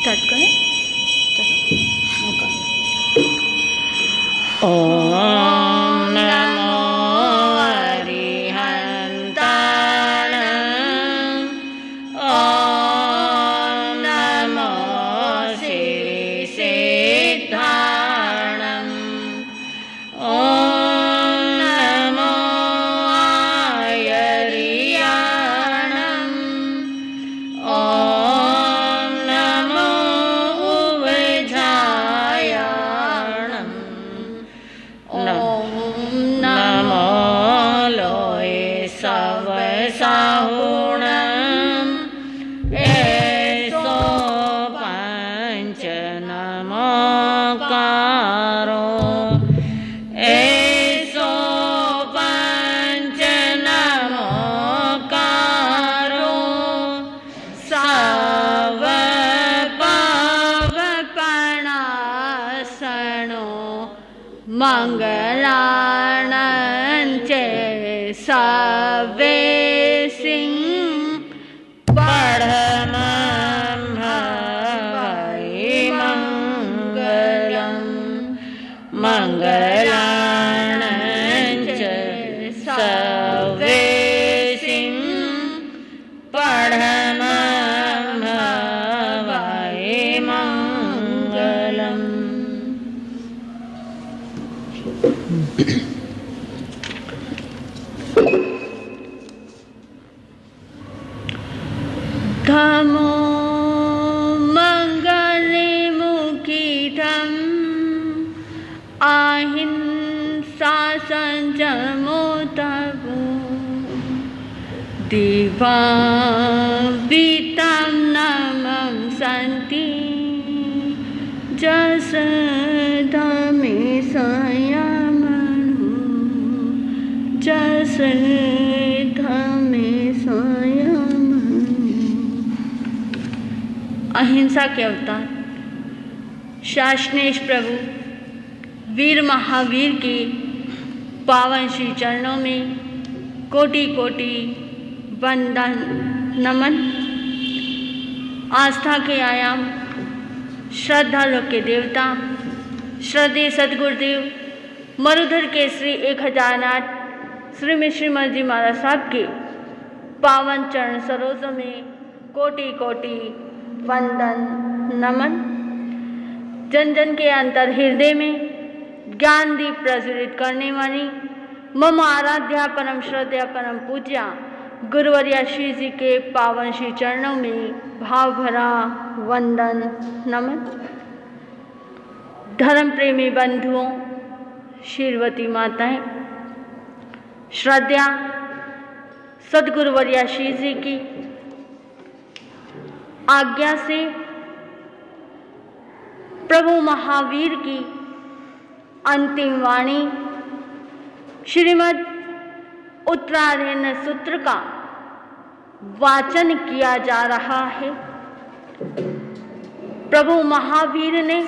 Start करें। चलो ओम नमो अरिहंताण। ओम नमो श्री सिद्धाणं। ओम नमो आयर्याणं। ओम नमो उवजायाणं। ओम नमो लोये सवसाहुणम्। एसो पंच नमोकारो। एसो पंच नमोकारो। सव पावपणासनो मंगलानंचे सवे सिंह पढ़मं भवै मंगलम्। मंगलानंच सवे सिंह पढ़मं भवै मंगलम्। धम्मो मंगले मुखितम्। अहिंसा संयमो तपो। दिवावितं नमं सन्ति। जस धम्मे संयमनो। जस धम्मे संयमनो। अहिंसा के अवतार शासनेश प्रभु वीर महावीर के पावन श्री चरणों में कोटि कोटि वंदन नमन। आस्था के आयाम, श्रद्धालु के देवता, श्रद्धेय सदगुरुदेव मरुधर के श्री 1008 श्रीमद जी महाराज साहब के पावन चरण सरोजों में कोटि कोटि वंदन नमन। जन जन के अंतर हृदय में ज्ञान दीप प्रज्वलित करने वाली मम आराध्या परम श्रद्धा परम पूज्या गुरुवर्या श्री जी के पावन श्री चरणों में भाव भरा वंदन नमन। धर्म प्रेमी बंधुओं, शीलवती माताएं, श्रद्धा सदगुरुवर्या श्री जी की आज्ञा से प्रभु महावीर की अंतिम वाणी श्रीमद् उत्तरायण सूत्र का वाचन किया जा रहा है। प्रभु महावीर ने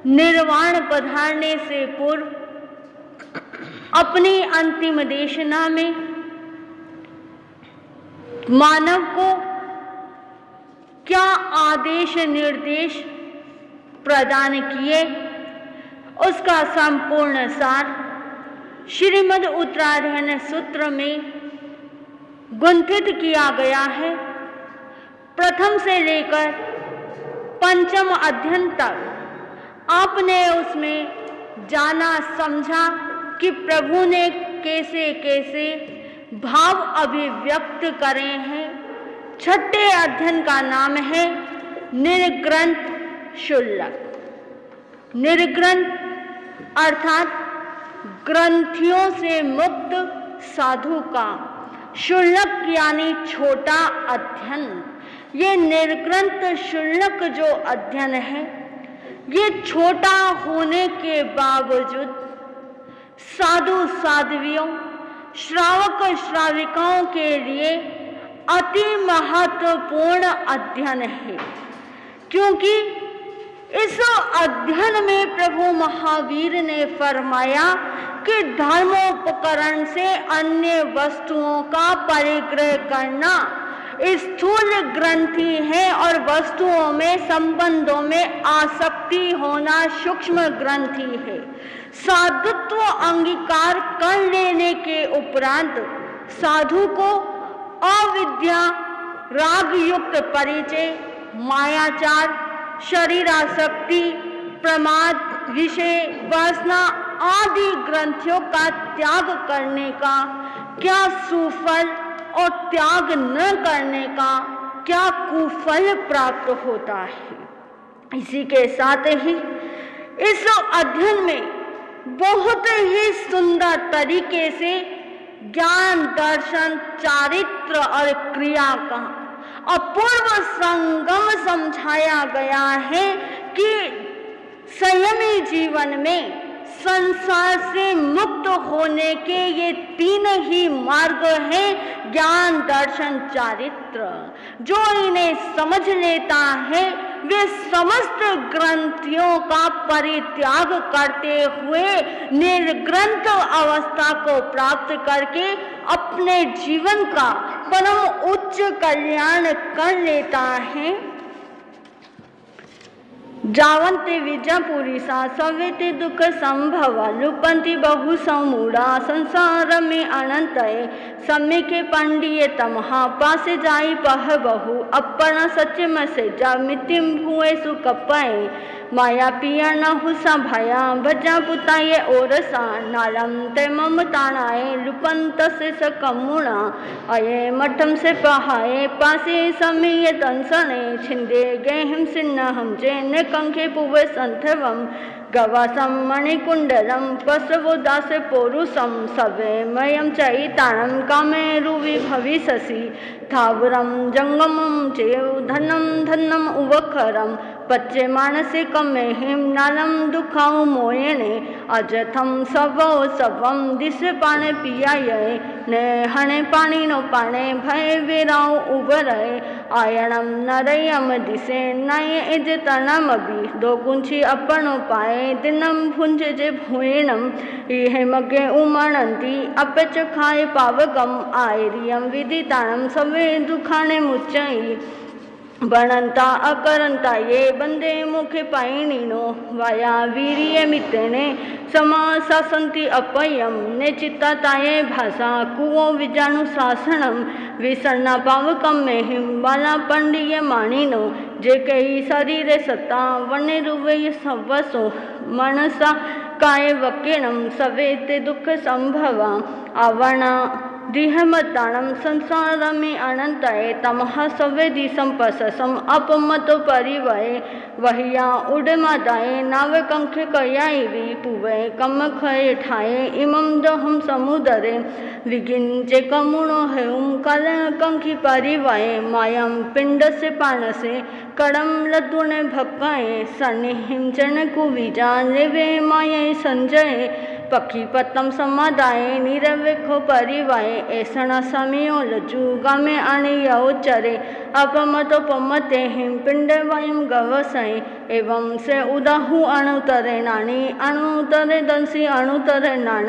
निर्वाण पधारने से पूर्व अपनी अंतिम देशना में मानव को क्या आदेश निर्देश प्रदान किए, उसका संपूर्ण सार श्रीमद् उत्तरायण सूत्र में गुंथित किया गया है। प्रथम से लेकर पंचम अध्ययन तक आपने उसमें जाना समझा कि प्रभु ने कैसे कैसे भाव अभिव्यक्त करे हैं। छठे अध्ययन का नाम है निर्ग्रंथ शुल्लक। निर्ग्रंथ अर्थात ग्रंथियों से मुक्त साधु का, शुल्लक यानी छोटा अध्ययन। ये निर्ग्रंथ शुल्लक जो अध्ययन है, ये छोटा होने के बावजूद साधु साध्वियों, श्रावक श्राविकाओं के लिए अति महत्वपूर्ण अध्ययन है, क्योंकि इस अध्ययन में प्रभु महावीर ने फरमाया कि धर्मोपकरण से अन्य वस्तुओं का परिग्रह करना स्थूल ग्रंथि है और वस्तुओं में, संबंधों में आसक्ति होना सूक्ष्म ग्रंथि है। साधुत्व अंगीकार कर लेने के उपरांत साधु को अविद्या, राग युक्त परिचय, मायाचार, शरीरासक्ति, प्रमाद, विषय, वासना आदि ग्रंथियों का त्याग करने का क्या सुफल और त्याग न करने का क्या कुफल प्राप्त होता है। इसी के साथ ही इस अध्ययन में बहुत ही सुंदर तरीके से ज्ञान, दर्शन, चारित्र और क्रिया का अपूर्व संगम समझाया गया है कि संयमी जीवन में संसार से मुक्त होने के ये तीन ही मार्ग हैं, ज्ञान, दर्शन, चारित्र। जो इन्हें समझ लेता है वे समस्त ग्रंथियों का परित्याग करते हुए निर्ग्रंथ अवस्था को प्राप्त करके अपने जीवन का परम उच्च कल्याण कर लेता है। जावन्ते विद्यापुरी सा सवेते दुख संभव लुपन्ति बहु समूढ़ा संसार में अनंतये सम्यके पंडिये तमहा पासे जाई पह बहु अपना सत्य में से जा मितिम भुए सुकपये माया पिया न हुसा भया भजा पुताये ओरसा नालम ते ममतानाए लुपंत से सकमुणा अये मठम से पहाए पासे समय दंसने छिंदे गेहम सिन्न हम जे कंखे पुवे संथवम गवासम मणिकुंडलम पशवो दास पोरुषम सवे मयम चैतानम कामे रुवि भविष्यसि थावरम जंगमम चेव धनम धनम उवखरम पच्चे मानसे कमे हिम नालम दुखाऊ मोयने अजथम सबो सबम दिस पाने पियाये ने हणे पानी नो पाने भय वेराऊ उबरे आयणम नरयम दिसे नये इज तनम भी दो गुंची अपनो पाए दिनम भुंज जे भुएणम इहे मगे उमणंती अपच खाए पावगम आयरियम विदितानम सवे दुखाने मुच्चई बनंता अकरंता ये बंदे मुखे पाइणीनो वाया वीर्य मित्रेने समा सासंति अपयम ने चित्ता ताये भाषा कुओ विजानु शासनम विसन्ना पावकम में हिम बाला पंडिय मानिनो जे कई शरीर सत्ता वने रुवे सवसो मनसा काय वकिणम सवेते दुख संभवा आवरणा दिहमताणम संसार में अनंतये तमह सवेदी संपससम अपमतो परिवये वहिया उड़मादाये नाव कंखे कयाई पुवे कम खये ठाये इमम दहम समुदरे विगिंचे कमुणो हेउम कल कंखी परिवये मायम पिंड से पानसे कड़म लद्दुने भक्काये सनि हिमचन कुविजा लेवे माये संजय पक्षी पत्तम समादाये नीरवेखो परिवाये ऐसना समियो लज्जु गामे आने यौ चरे अपमतो पमते हिम पिंड वायम गवसय एवं से उदाहु अणुतरे नानी अणुतरे दंसी अणुतरे नान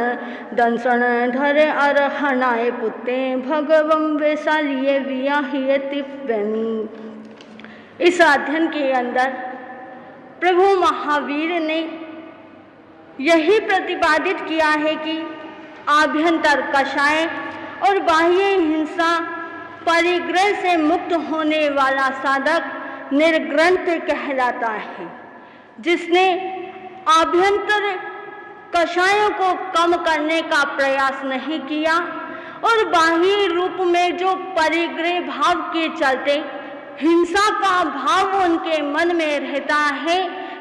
दंसन धरे अरहनाए पुते भगवम वैशालिये वियाहिये तिप्पनी। इस अध्ययन के अंदर प्रभु महावीर ने यही प्रतिपादित किया है कि आभ्यंतर कषाय और बाह्य हिंसा परिग्रह से मुक्त होने वाला साधक निर्ग्रंथ कहलाता है। जिसने आभ्यंतर कषायों को कम करने का प्रयास नहीं किया और बाह्य रूप में जो परिग्रह भाव के चलते हिंसा का भाव उनके मन में रहता है,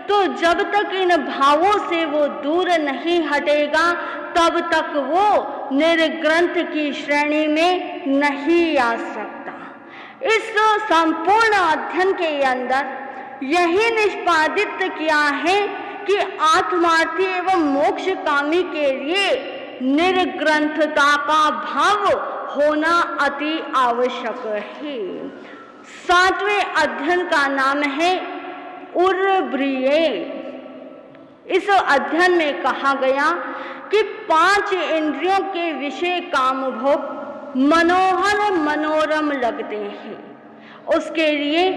तो जब तक इन भावों से वो दूर नहीं हटेगा तब तक वो निर्ग्रंथ की श्रेणी में नहीं आ सकता। इस संपूर्ण अध्ययन के अंदर यही निष्पादित किया है कि आत्मार्थी एवं मोक्ष कामी के लिए निर्ग्रंथता का भाव होना अति आवश्यक है। 7वें अध्ययन का नाम है उर्ब्रिये। इस अध्ययन में कहा गया कि 5 इंद्रियों के विषय काम भोग मनोहर मनोरम लगते हैं। उसके लिए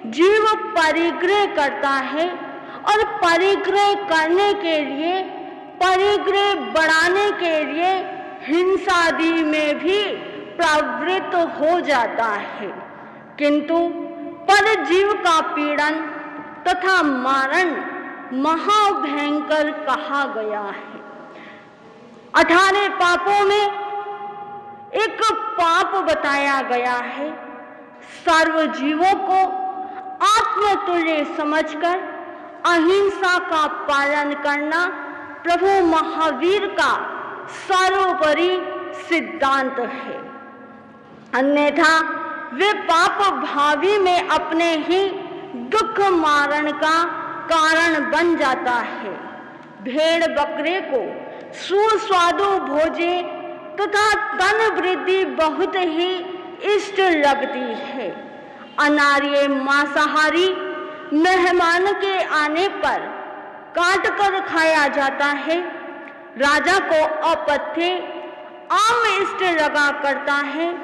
जीव परिग्रह करता है और परिग्रह करने के लिए, परिग्रह बढ़ाने के लिए हिंसादि में भी प्रवृत्त हो जाता है। किंतु पर जीव का पीड़न तथा मारण महाभयंकर कहा गया है। 18 पापों में एक पाप बताया गया है, सर्व जीवों को आत्मतुल्य समझकर अहिंसा का पालन करना प्रभु महावीर का सर्वोपरि सिद्धांत है। अन्यथा वे पाप भावी में अपने ही दुख मारण का कारण बन जाता है। भेड़ बकरे को सुस्वादु भोजे तथा तन वृद्धि बहुत ही इष्ट लगती है। अनार्य मांसाहारी मेहमान के आने पर काट कर खाया जाता है। राजा को अपथ्य आम इष्ट लगा करता है,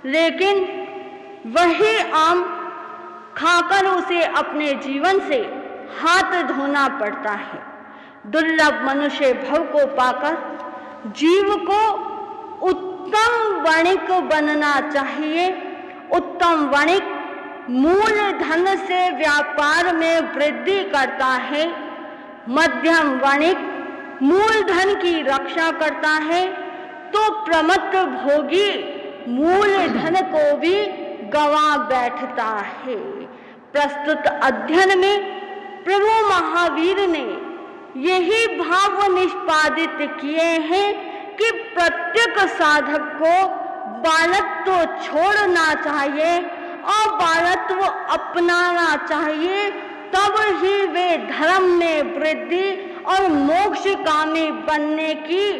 लेकिन वही आम खाकर उसे अपने जीवन से हाथ धोना पड़ता है। दुर्लभ मनुष्य भव को पाकर जीव को उत्तम वणिक बनना चाहिए। उत्तम वणिक मूल धन से व्यापार में वृद्धि करता है। मध्यम वणिक मूल धन की रक्षा करता है, तो प्रमत्त भोगी मूल धन को भी गंवा बैठता है। प्रस्तुत अध्ययन में प्रभु महावीर ने यही भाव निष्पादित किए हैं कि प्रत्येक साधक को बालत्व छोड़ना चाहिए और बालत्व अपनाना चाहिए, तब ही वे धर्म में वृद्धि और मोक्षकामी बनने की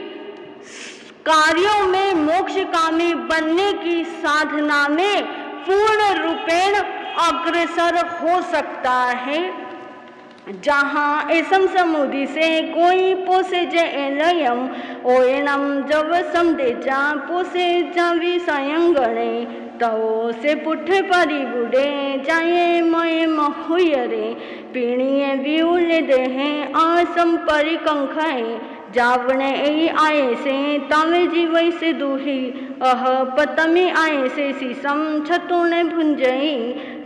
कार्यों में, मोक्षकामी बनने की साधना में पूर्ण रूपेण अग्रसर हो सकता है। जहाँ एसम समुदी से कोई पोसे जयम ओएनम जब समदे जा पोसे जा विषयंगणे तो से पुठे परी बुढ़े जाए मय महुयरे पीणिये विउले देहे आसम परी कंखाए जावने ए आए से तावे जीवई से दूही अह पतमी आए से सीसम छतुने भुंजई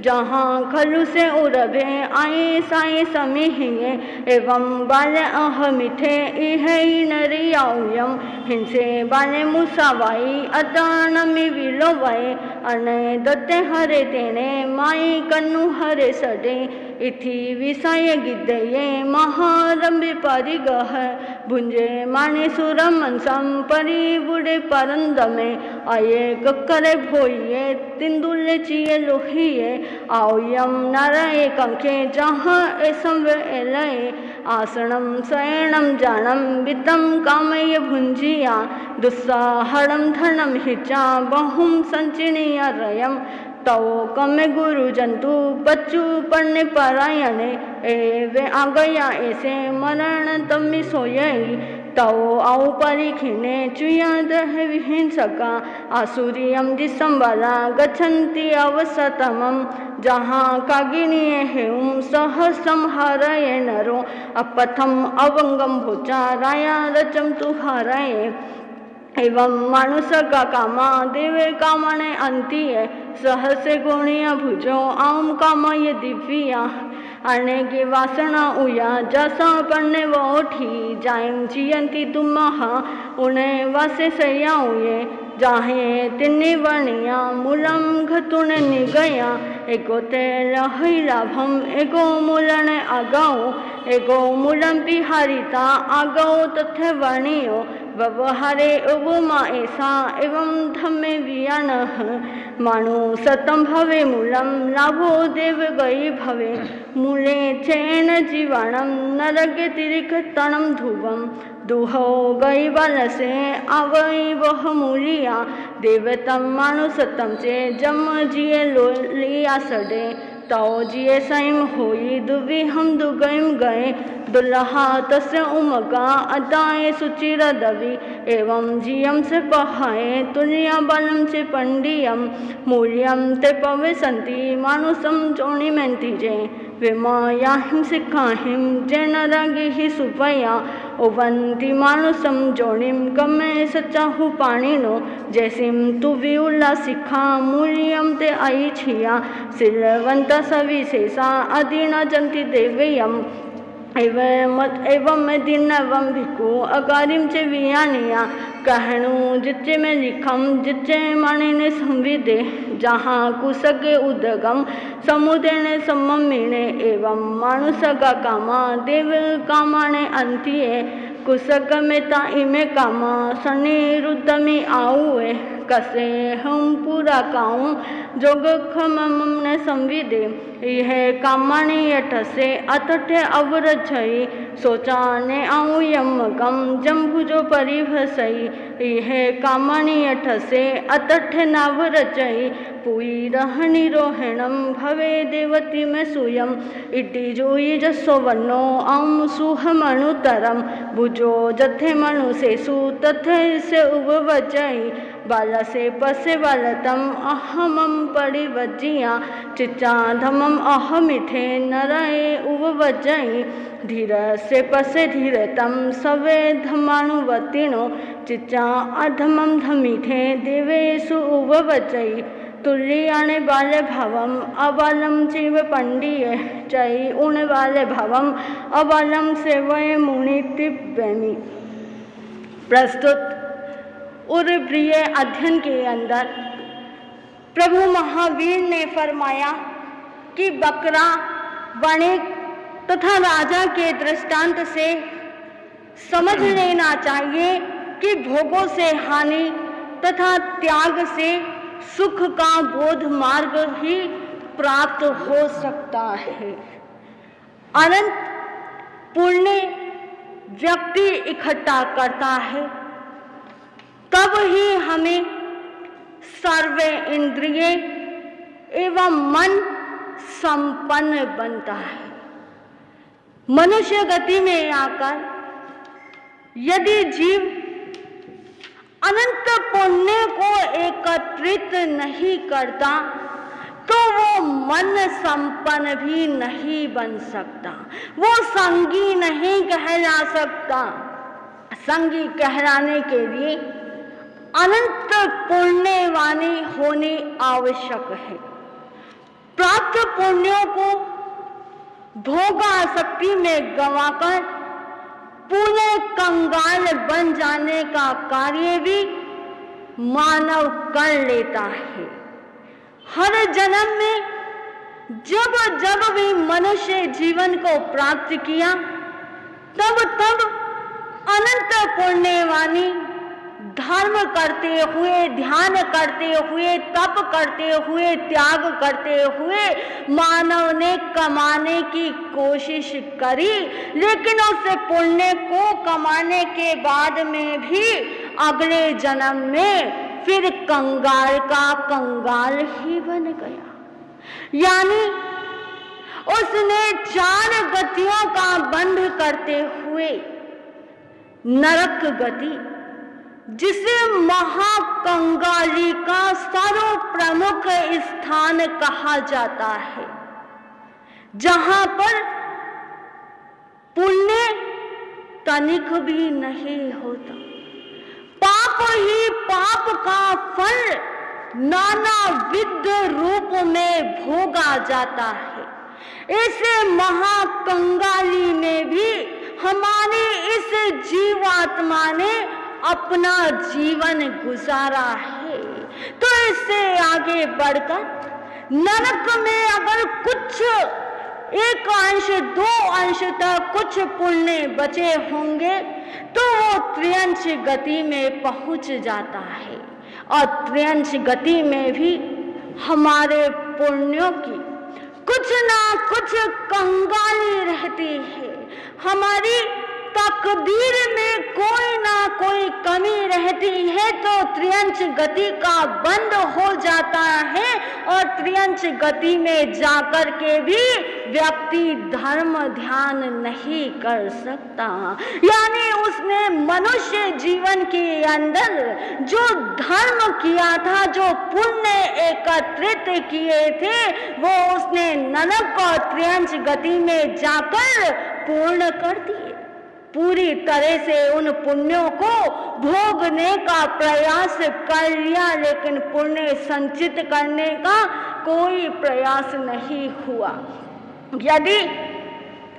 जहाँ खलु से उड़बे आए साए समिहिए एवं बाले अह मिठे इहे नरियाउयम हिंसे बाले मुसावाई अदानमि विलोवाए अने दत्ते हरे तेने माई कन्नु हरे सडे इथि विषय गिद्दये महारंभि परिगह भुंजे माने सुरमन संपरी बुढ़े परंदमे आये कक्करे भोइये तिंदुल्ले चिये लोहिये आउयम नाराये कंखे जहाँ एसम एलये आसनम शयनम जानम वित्तम कामय भुंजिया दुस्साहरम धनम हिचा बहुम संचिनिया रयम तो कमे गुरु जंतु बच्चू पढ़ने परायणे ए वे आ गया ऐसे मरण तमी सोयई तो आउ परिखिने चुयाद विहीन सका आसुरियम दिसंबला गच्छन्ति अवसतमम जहाँ कागिनीये हेउम सहसम हरये नरो अपथम अवंगम भोचा राया रचम तुहारये एवं मानुष का कामा देवे कामने अंतिये सहसे गुणिया भुजो आम कामा ये दिव्या आने की वासना उया जसा पढ़ने वो उठी जायम जियंती तुमहा उन्हें वासे सया उये जाहे तिन्नी वनिया मूलम घतुने निगया एको ते लहई लाभम एको मूलने आगाओ एको मूलम पिहारिता आगाओ तथे वनियो व्यवहारे उपमा ऐसा एवं धम्मे वियान मानु सतम भवे मूलम लाभो देव गई भवे मूले चैन जीवाणम नरके तिरिक तणम ध्रुवम दुहो गई बल से आवई वह मूलिया देवतम मानु सतम से जम जिये लिया सडे तौ जिये सईम होई दुवि हम दुगईम गए दुल्हा तस्य उमगा अदाए सुचिर दवि एवं जियम से पहाए तुनिया बलम से पंडियम मूल्यम ते पविसंति मानुसम चोणी मेंती जे विमायाहिम सिखाहिम जैन रंगी ही सुपया उवंती मानुसम जोड़िम कमे सच्चाहु पाणिनो जैसिम तु विउला सिखा मूल्यम ते आई छिया सिरवंत सविशेषा अधीना जंती देवयम एवं में दिनवम भिकु अकारिम चे वियानिया कहणु जिच्चे में लिखम जिच्चे माने ने संविदे जहाँ कुसके उदगम समुदे ने सम्मीने एवं मानुष का कामा देव कामाने अंतिये कुसक में ता इमे कामा सनी रुद्दमी आऊए कसे हम पूरा काऊं जोग खमम ने संविदे यह कामाने यठ से अतठे अवर छई सोचाने आऊं यम गम जम्भुजो परिभसई यह कामाने यठ से अतठे नावर चई पुई रहनी रोहिणम भवे देवती में सुयम इटी जोई जसो वनो आऊं सुह मनुतरम भुजो जथे मनु से सु तथे से उबवचई बाला से पसे बालतम अहमम परिवज्जिया चिच्चा धमम अहमिथे नरए उबवज्जई धीर से पसे धीरतम सवे धमानुवतिनो चिच्चा अधमम धमिथे देवेशु उबवज्जई तुल्याने बाले भवम अबालम चैव पंडिये चई उन बाले भवम अबालम सेवये मुनितिव्यमि। प्रस्तुत उर्प्रिय अध्ययन के अंदर प्रभु महावीर ने फरमाया कि बकरा वणिक तथा राजा के दृष्टांत से समझ लेना चाहिए कि भोगों से हानि तथा त्याग से सुख का बोध मार्ग ही प्राप्त हो सकता है। अनंत पुण्य व्यक्ति इकट्ठा करता है तब ही हमें सर्वे इंद्रिय एवं मन संपन्न बनता है। मनुष्य गति में आकर यदि जीव अनंत पुण्य को एकत्रित नहीं करता तो वो मन संपन्न भी नहीं बन सकता, वो संगी नहीं कहला सकता। संगी कहलाने के लिए अनंत पुण्यवानी होनी आवश्यक है। प्राप्त पुण्यों को भोगासक्ति में गंवाकर पूरे कंगाल बन जाने का कार्य भी मानव कर लेता है। हर जन्म में जब जब भी मनुष्य जीवन को प्राप्त किया तब तब अनंत पुण्यवानी धर्म करते हुए, ध्यान करते हुए, तप करते हुए, त्याग करते हुए मानव ने कमाने की कोशिश करी, लेकिन उस पुण्य को कमाने के बाद में भी अगले जन्म में फिर कंगाल का कंगाल ही बन गया। यानी उसने 4 गतियों का बंध करते हुए नरक गति, जिसे महाकंगाली का सर्वप्रमुख स्थान कहा जाता है, जहां पर पुण्य तनिक भी नहीं होता, पाप ही पाप का फल नानाविध रूप में भोगा जाता है। इस महाकंगाली में भी हमारी इस जीवात्मा ने अपना जीवन गुजारा है। तो इससे आगे बढ़कर नरक में अगर कुछ 1 अंश 2 अंश तक कुछ पुण्य बचे होंगे तो वो त्रियंश गति में पहुंच जाता है, और त्रियंश गति में भी हमारे पुण्यों की कुछ ना कुछ कंगाली रहती है। हमारी तकदीर में कोई ना कोई कमी रहती है तो त्रियंच गति का बंद हो जाता है और त्रियंच गति में जाकर के भी व्यक्ति धर्म ध्यान नहीं कर सकता। यानी उसने मनुष्य जीवन के अंदर जो धर्म किया था, जो पुण्य एकत्रित किए थे, वो उसने ननक और त्रियंच गति में जाकर पूर्ण कर दिए। पूरी तरह से उन पुण्यों को भोगने का प्रयास कर लिया, लेकिन पुण्य संचित करने का कोई प्रयास नहीं हुआ। यदि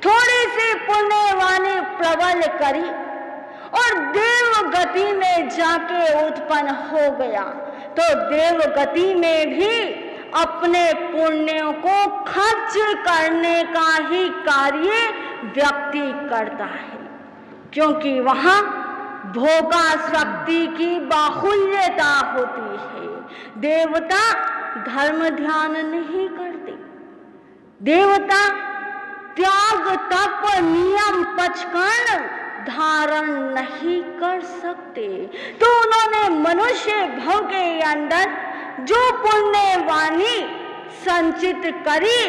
थोड़ी सी पुण्यवानी प्रबल करी और देव गति में जाके उत्पन्न हो गया, तो देव गति में भी अपने पुण्यों को खर्च करने का ही कार्य व्यक्ति करता है, क्योंकि वहां भोगा शक्ति की बाहुल्यता होती है। देवता धर्म ध्यान नहीं करते, देवता त्याग तप नियम पचकर्ण धारण नहीं कर सकते। तो उन्होंने मनुष्य भव के अंदर जो पुण्यवाणी संचित करी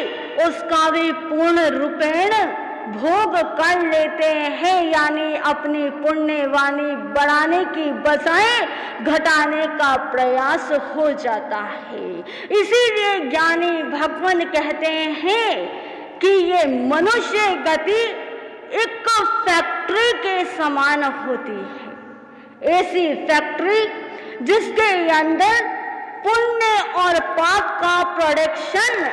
उसका भी पूर्ण रूपेण भोग कर लेते हैं, यानी अपनी पुण्यवाणी बढ़ाने की बजाय घटाने का प्रयास हो जाता है। इसीलिए ज्ञानी भगवान कहते हैं कि ये मनुष्य गति एक फैक्ट्री के समान होती है। ऐसी फैक्ट्री जिसके अंदर पुण्य और पाप का प्रोडक्शन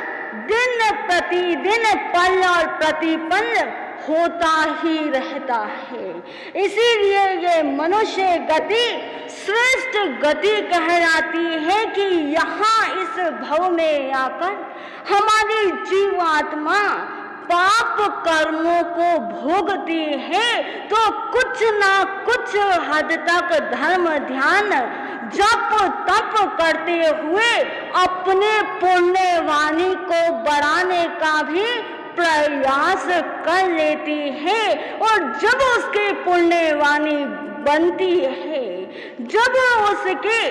दिन प्रतिदिन पल और प्रतिपल होता ही रहता है। इसीलिए ये मनुष्य गति श्रेष्ठ गति कहलाती है कि यहाँ इस भव में आकर हमारी जीवात्मा पाप कर्मों को भोगती है, तो कुछ ना कुछ हद तक धर्म ध्यान जप तप करते हुए अपने पुण्यवाणी को बढ़ाने का भी प्रयास कर लेती है। और जब उसकी पुण्यवाणी बनती है, जब उसके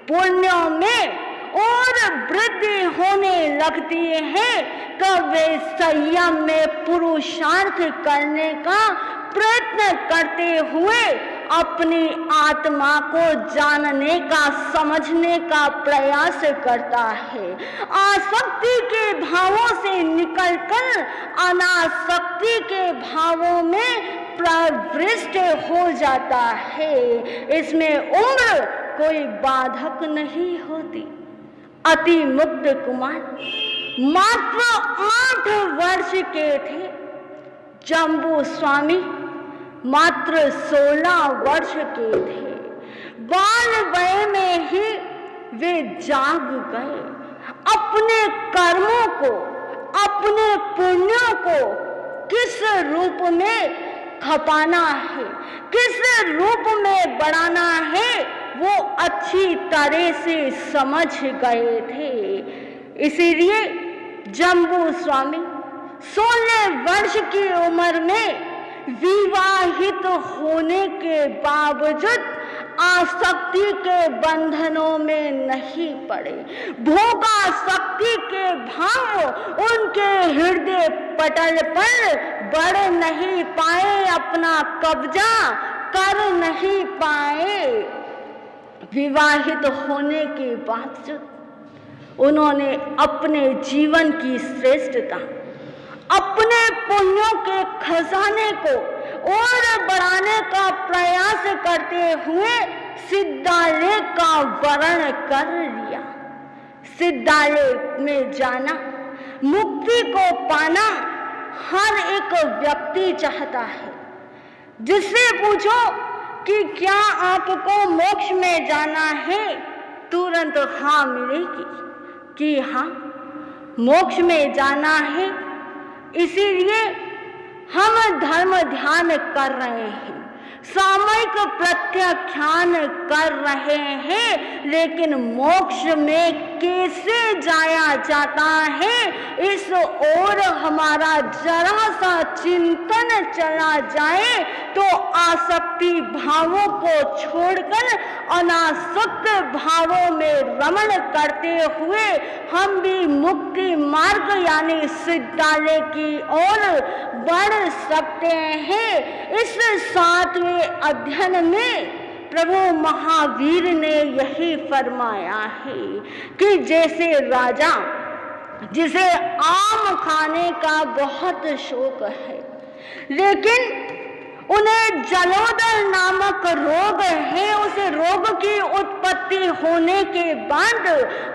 पुण्यों में और वृद्धि होने लगती है, तो वे संयम में पुरुषार्थ करने का प्रयत्न करते हुए अपनी आत्मा को जानने का समझने का प्रयास करता है। आसक्ति के भावों से निकलकर अनासक्ति के भावों में प्रविष्ट हो जाता है। इसमें उम्र कोई बाधक नहीं होती। अति मुक्त कुमार मात्र 8 वर्ष के थे, जम्बू स्वामी मात्र 16 वर्ष के थे। बाल वय में ही वे जाग गए। अपने कर्मों को, अपने पुण्यों को किस रूप में खपाना है, किस रूप में बढ़ाना है, वो अच्छी तरह से समझ गए थे। इसीलिए जम्बू स्वामी 16 वर्ष की उम्र में विवाहित होने के बावजूद आसक्ति के बंधनों में नहीं पड़े। भोगासक्ति के भाव उनके हृदय पटल पर बढ़ नहीं पाए, अपना कब्जा कर नहीं पाए। विवाहित होने के बावजूद उन्होंने अपने जीवन की श्रेष्ठता, अपने पुण्यों के खजाने को और बढ़ाने का प्रयास करते हुए सिद्धालय का वर्ण कर लिया। सिद्धालय में जाना, मुक्ति को पाना हर एक व्यक्ति चाहता है। जिससे पूछो कि क्या आपको मोक्ष में जाना है, तुरंत हाँ मिलेगी कि हाँ मोक्ष में जाना है। इसीलिए हम धर्म ध्यान कर रहे हैं, सामयिक प्रत्याख्यान कर रहे हैं, लेकिन मोक्ष में कैसे जाया जाता है इस ओर हमारा जरा सा चिंतन चला जाए तो आसक्ति भावों को छोड़कर अनासक्त भावों में रमण करते हुए हम भी मुक्ति मार्ग यानी सिद्धालय की ओर बढ़ सकते हैं। इस 7वें अध्ययन में प्रभु महावीर ने यही फरमाया है कि जैसे राजा जिसे आम खाने का बहुत शौक है, लेकिन उन्हें जलोदर नामक रोग है, उस रोग की उत्पत्ति होने के बाद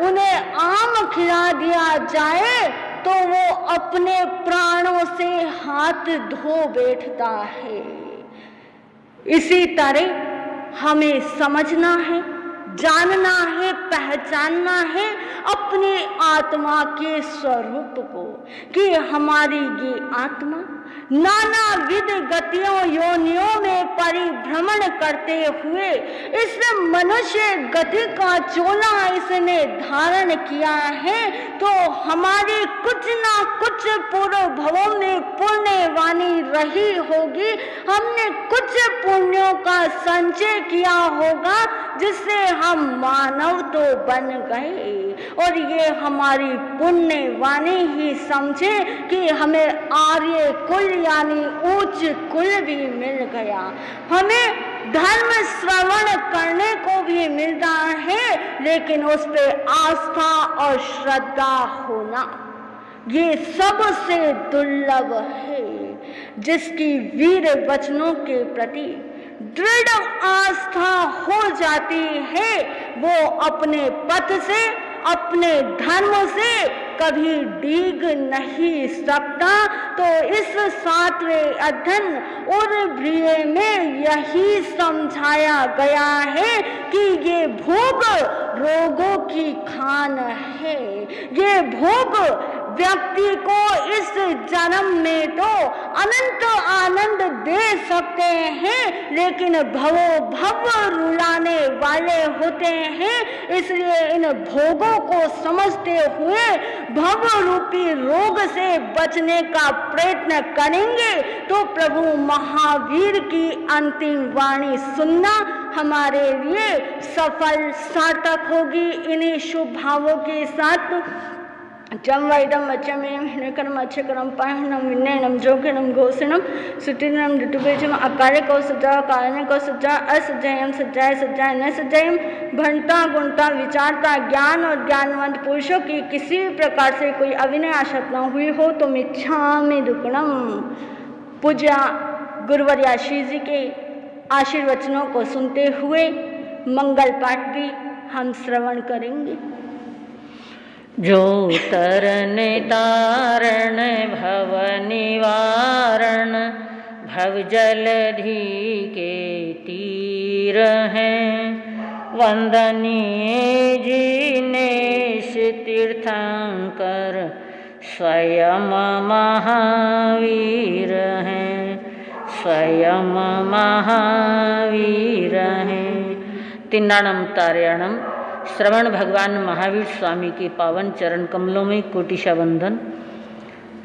उन्हें आम खिला दिया जाए तो वो अपने प्राणों से हाथ धो बैठता है। इसी तरह हमें समझना है, जानना है, पहचानना है अपनी आत्मा के स्वरूप को कि हमारी ये आत्मा नानाविध गतियों योनियों में परिभ्रमण करते हुए इस मनुष्य गति का चोला इसने धारण किया है, तो हमारी कुछ ना कुछ पूर्व भवों में पुण्यवानी रही होगी। हमने कुछ पुण्यों का संचय किया होगा जिससे हम मानव तो बन गए, और ये हमारी पुण्यवाणी ही समझे कि हमें आर्य कुल यानी उच्च कुल भी मिल गया, हमें धर्म श्रवण करने को भी मिलता है, लेकिन उस पे आस्था और श्रद्धा होना ये सबसे दुर्लभ है। जिसकी वीर वचनों के प्रति दृढ़ आस्था हो जाती है वो अपने पथ से, अपने धर्म से कभी डीग नहीं सकता। तो इस 7वें अध्ययन और प्रिय में यही समझाया गया है कि ये भोग रोगों की खान है। ये भोग व्यक्ति को इस जन्म में तो अनंत आनंद दे सकते हैं, लेकिन भवो भव रुलाने वाले होते हैं। इसलिए इन भोगों को समझते हुए भव रूपी रोग से बचने का प्रयत्न करेंगे तो प्रभु महावीर की अंतिम वाणी सुनना हमारे लिए सफल सार्थक होगी। इन्हीं शुभ भावों के साथ जम वैदम अचमेयम हिणकरम अच्छकरम पाहनम विनयनम जोगिनम घोषणम सुटिनम ऋतुबेजम अकाले को सजा कारण को सजा असजयम सजाए सजाए न सजयम भणता गुणता विचारता ज्ञान और ज्ञानवंत पुरुषों की किसी भी प्रकार से कोई अविनय आशत न हुई हो तो मिच्छामि दुक्कडम। पूज्य गुरुवर आशीष जी के आशीर्वचनों को सुनते हुए मंगल पाठ भी हम श्रवण करेंगे। जो तरन तारण भव निवारण भव जलधि के तीर हैं, वंदनीय जिनेश तीर्थंकर स्वयं महावीर हैं, स्वयं महावीर हैं। तिन्नाणम तार्याणम श्रवण भगवान महावीर स्वामी के पावन चरण कमलों में कोटिशा वंदन।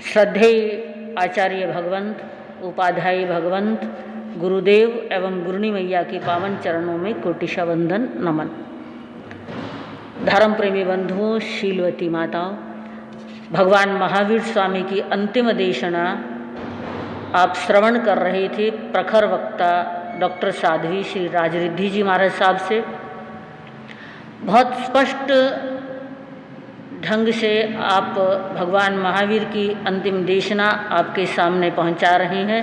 श्रद्धेय आचार्य भगवंत, उपाध्याय भगवंत, गुरुदेव एवं गुरुनी मैया के पावन चरणों में कोटिशा वंदन नमन। धर्म प्रेमी बंधुओं, शीलवती माताओं, भगवान महावीर स्वामी की अंतिम देशना आप श्रवण कर रहे थे प्रखर वक्ता डॉक्टर साध्वी श्री राजरिद्धि जी महाराज साहब से। बहुत स्पष्ट ढंग से आप भगवान महावीर की अंतिम देशना आपके सामने पहुंचा रहे हैं।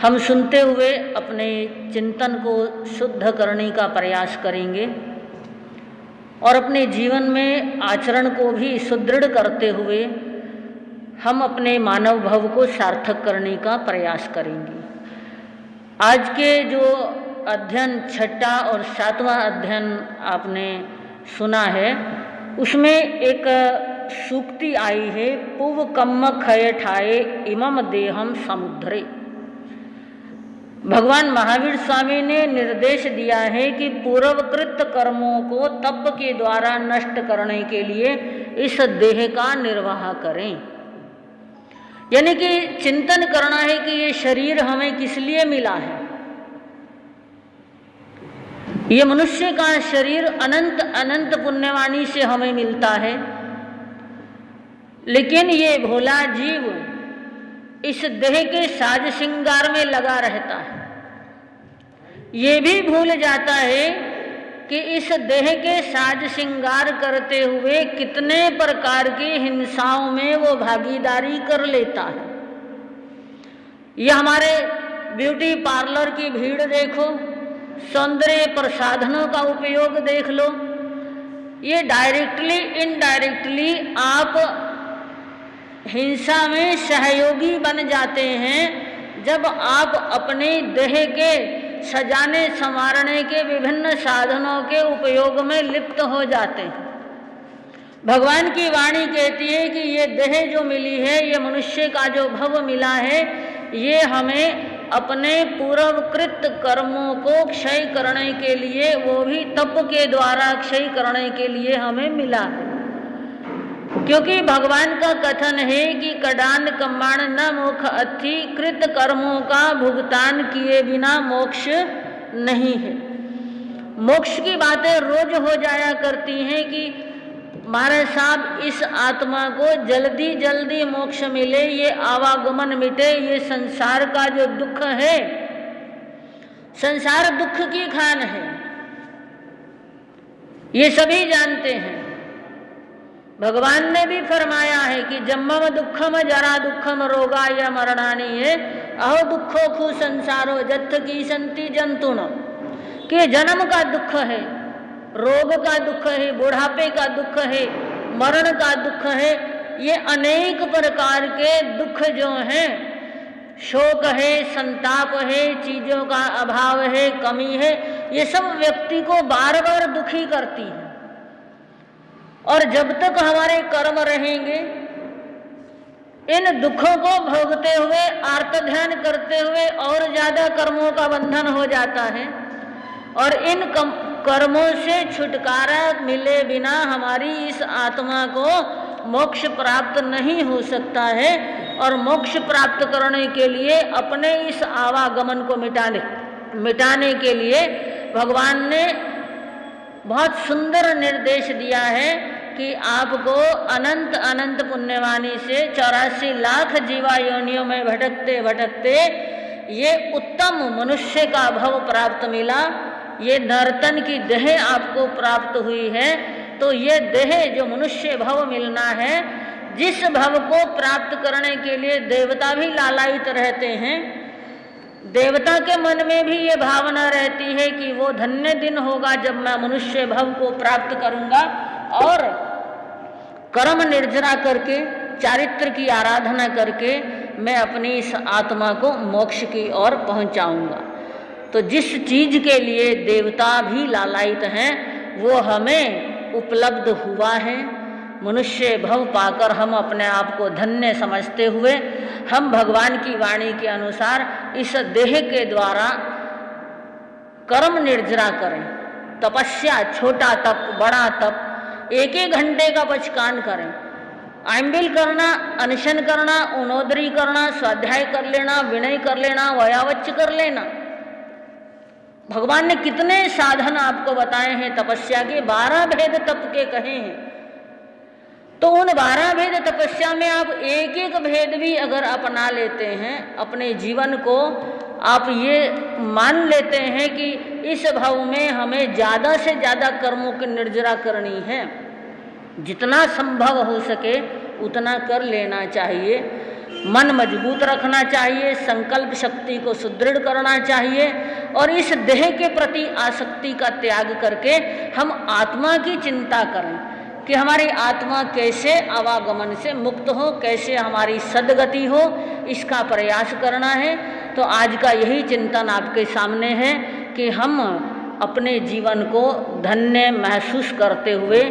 हम सुनते हुए अपने चिंतन को शुद्ध करने का प्रयास करेंगे और अपने जीवन में आचरण को भी सुदृढ़ करते हुए हम अपने मानव भव को सार्थक करने का प्रयास करेंगे। आज के जो अध्ययन 6ठा और 7वां अध्ययन आपने सुना है, उसमें एक सूक्ति आई है, पुव कम्म खय ठाए इमम देहम समुद्रे। भगवान महावीर स्वामी ने निर्देश दिया है कि पूर्वकृत कर्मों को तप के द्वारा नष्ट करने के लिए इस देह का निर्वाह करें। यानी कि चिंतन करना है कि ये शरीर हमें किस लिए मिला है। ये मनुष्य का शरीर अनंत अनंत पुण्यवाणी से हमें मिलता है, लेकिन ये भोला जीव इस देह के साज श्रृंगार में लगा रहता है। ये भी भूल जाता है कि इस देह के साज श्रृंगार करते हुए कितने प्रकार की हिंसाओं में वो भागीदारी कर लेता है। ये हमारे ब्यूटी पार्लर की भीड़ देखो, सौंदर्य प्रसाधनों का उपयोग देख लो। ये डायरेक्टली इनडायरेक्टली आप हिंसा में सहयोगी बन जाते हैं जब आप अपने देह के सजाने संवारने के विभिन्न साधनों के उपयोग में लिप्त हो जाते हैं। भगवान की वाणी कहती है कि ये देह जो मिली है, ये मनुष्य का जो भव मिला है, ये हमें अपने पूर्वकृत कर्मों को क्षय करने के लिए, वो भी तप के द्वारा क्षय करने के लिए हमें मिला है। क्योंकि भगवान का कथन है कि कडान कम्माण न मोक्ष अथि, कृत कर्मों का भुगतान किए बिना मोक्ष नहीं है। मोक्ष की बातें रोज हो जाया करती हैं कि महाराज साहब इस आत्मा को जल्दी जल्दी मोक्ष मिले, ये आवागमन मिटे, ये संसार का जो दुख है, संसार दुख की खान है, ये सभी जानते हैं। भगवान ने भी फरमाया है कि जन्मम दुखम जरा दुखम रोगा या मरणानी है, अहो दुखो खु संसारो जत्थ की संति जंतुन, कि जन्म का दुख है, रोग का दुख है, बुढ़ापे का दुख है, मरण का दुख है। ये अनेक प्रकार के दुख जो हैं, शोक है, संताप है, चीजों का अभाव है, कमी है, ये सब व्यक्ति को बार बार दुखी करती है। और जब तक हमारे कर्म रहेंगे, इन दुखों को भोगते हुए, आर्त ध्यान करते हुए और ज्यादा कर्मों का बंधन हो जाता है, और इन कर्मों से छुटकारा मिले बिना हमारी इस आत्मा को मोक्ष प्राप्त नहीं हो सकता है। और मोक्ष प्राप्त करने के लिए अपने इस आवागमन को मिटाने के लिए भगवान ने बहुत सुंदर निर्देश दिया है कि आपको अनंत अनंत पुण्यवाणी से 84 लाख जीवा योनियों में भटकते भटकते ये उत्तम मनुष्य का भव प्राप्त मिला, ये नर्तन की देह आपको प्राप्त हुई है। तो ये देह जो मनुष्य भव मिलना है, जिस भव को प्राप्त करने के लिए देवता भी लालायित रहते हैं, देवता के मन में भी ये भावना रहती है कि वो धन्य दिन होगा जब मैं मनुष्य भव को प्राप्त करूंगा और कर्म निर्जरा करके, चारित्र की आराधना करके मैं अपनी इस आत्मा को मोक्ष की ओर पहुंचाऊंगा। तो जिस चीज के लिए देवता भी लालायित हैं, वो हमें उपलब्ध हुआ है। मनुष्य भव पाकर हम अपने आप को धन्य समझते हुए हम भगवान की वाणी के अनुसार इस देह के द्वारा कर्म निर्जरा करें, तपस्या, छोटा तप, बड़ा तप, 1-1 घंटे का पचकान करें, आइंबिल करना, अनशन करना, उनोदरी करना, स्वाध्याय कर लेना, विनय कर लेना, वयावच्च कर लेना। भगवान ने कितने साधन आपको बताए हैं तपस्या के, 12 भेद तप के कहे हैं। तो उन 12 भेद तपस्या में आप 1-1 भेद भी अगर अपना लेते हैं, अपने जीवन को आप ये मान लेते हैं कि इस भाव में हमें ज़्यादा से ज़्यादा कर्मों की निर्जरा करनी है, जितना संभव हो सके उतना कर लेना चाहिए। मन मजबूत रखना चाहिए, संकल्प शक्ति को सुदृढ़ करना चाहिए और इस देह के प्रति आसक्ति का त्याग करके हम आत्मा की चिंता करें कि हमारी आत्मा कैसे आवागमन से मुक्त हो, कैसे हमारी सद्गति हो, इसका प्रयास करना है। तो आज का यही चिंतन आपके सामने है कि हम अपने जीवन को धन्य महसूस करते हुए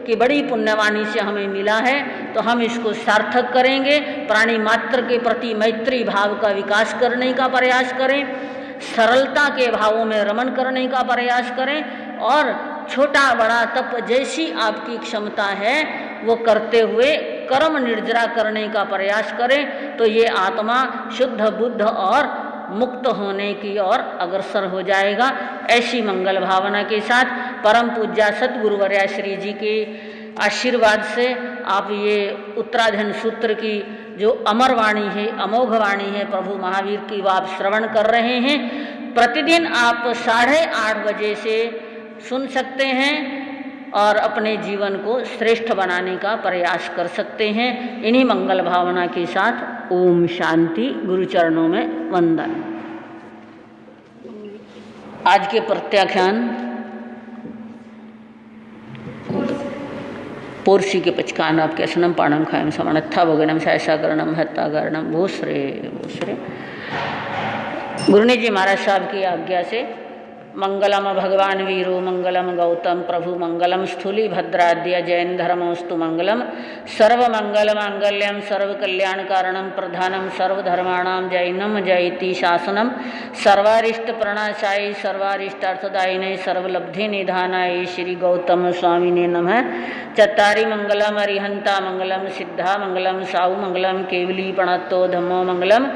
कि बड़ी पुण्यवाणी से हमें मिला है, तो हम इसको सार्थक करेंगे। प्राणी मात्र के प्रति मैत्री भाव का विकास करने का प्रयास करें, सरलता के भावों में रमण करने का प्रयास करें और छोटा बड़ा तप जैसी आपकी क्षमता है वो करते हुए कर्म निर्जरा करने का प्रयास करें, तो ये आत्मा शुद्ध बुद्ध और मुक्त होने की ओर अग्रसर हो जाएगा। ऐसी मंगल भावना के साथ परम पूज्य सद्गुरुवर्या श्री जी के आशीर्वाद से आप ये उत्तराधन सूत्र की जो अमर वाणी है, अमोघ वाणी है प्रभु महावीर की, वो आप श्रवण कर रहे हैं। प्रतिदिन आप 8:30 बजे से सुन सकते हैं और अपने जीवन को श्रेष्ठ बनाने का प्रयास कर सकते हैं। इन्हीं मंगल भावना के साथ ओम शांति। गुरु चरणों में वंदन। आज के प्रत्याख्यान पोर्सी के पचकान आपके असनम पाणम खायम समणत्था भोगनम सहसाकरणम हत्ताकरणम भूसरे भूसरे। गुरुनी जी महाराज साहब की आज्ञा से मंगलम भगवान वीरो मंगलम गौतम प्रभु मंगलम स्थूली भद्राद्य जैन धर्मोस्तु मंगलम सर्वमंगल मांगल्यम सर्वकल्याण कारणम प्रधानम सर्वधर्माणां जैनम जयति शासनम सर्वारिष्ट प्रणाशायी सर्वारिष्टार्थदायिने सर्वलब्धि निधानाय श्री गौतम स्वामिने नमः। चत्तारि मंगलम अरिहंता मंगलम सिद्धा मंगलम साहु मंगलम केवली प्रणतो धम्मो मंगलम।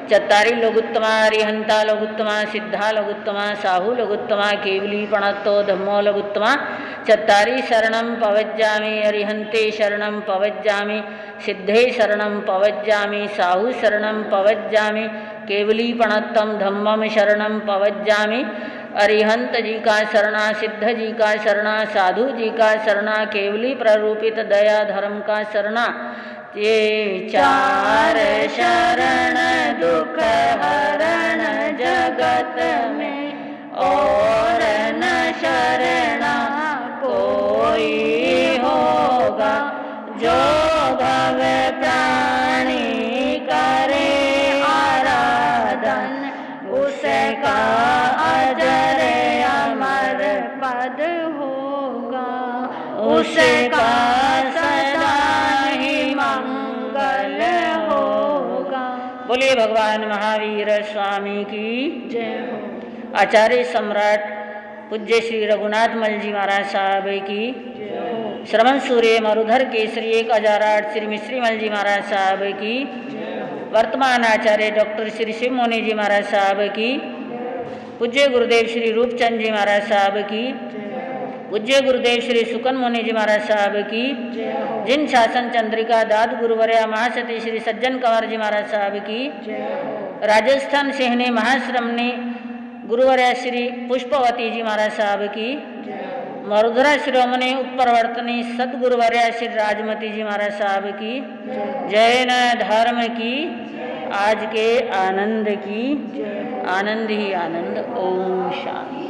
चत्तारि लोगुत्तमा अरिहंता लोगुत्तमा सिद्धा लोगुत्तमा साहु लोगुत्तमा केवली प्रणतो धम्मो लोगुत्तमा। चत्तारि शरणं पवज्जामि अरिहंते शरणं पवज्जामि सिद्धे शरणं पवज्जामि साहु शरणं पवज्जामि केवली प्रणतम धम्मम शरणं पवज्जामि। अरिहंत जी का शरणा, सिद्ध जी का शरणा, साधु जी का शरणा, केवली प्ररूपित दया धर्म का शरणा। ये चार शरण दुख हरण जगत में और न शरणा कोई होगा। जो भव प्राणी करे आराधन उसका अजर अमर पद होगा। उसका सदा ही मंगल होगा। बोलिए भगवान महावीर स्वामी की जय हो। आचार्य सम्राट पूज्य श्री रघुनाथ मल जी महाराज साहब की जय हो। श्रवण सूर्य मरुधर केसरी 1008 श्री मिश्री मल जी महाराज साहब की जय हो। वर्तमान आचार्य डॉक्टर श्री शिव मोनी जी महाराज साहब की। पूज्य गुरुदेव श्री रूपचंद जी महाराज साहब की। पूज्य गुरुदेव श्री सुकन मुनि जी महाराज साहब की। जिन शासन चंद्रिका दाद गुरुवर्या महासती श्री सज्जन कंवर जी महाराज साहब की। राजस्थान सेहने महाश्रमणी गुरुवर्या श्री पुष्पवती जी महाराज साहब की। मरुधरा शिरोमणि उत्परवर्तनी सदगुरुवर्या श्री राजमती जी महाराज साहब की। जैन धर्म की, आज के आनंद की, आनंद ही आनंद। ओम शांति।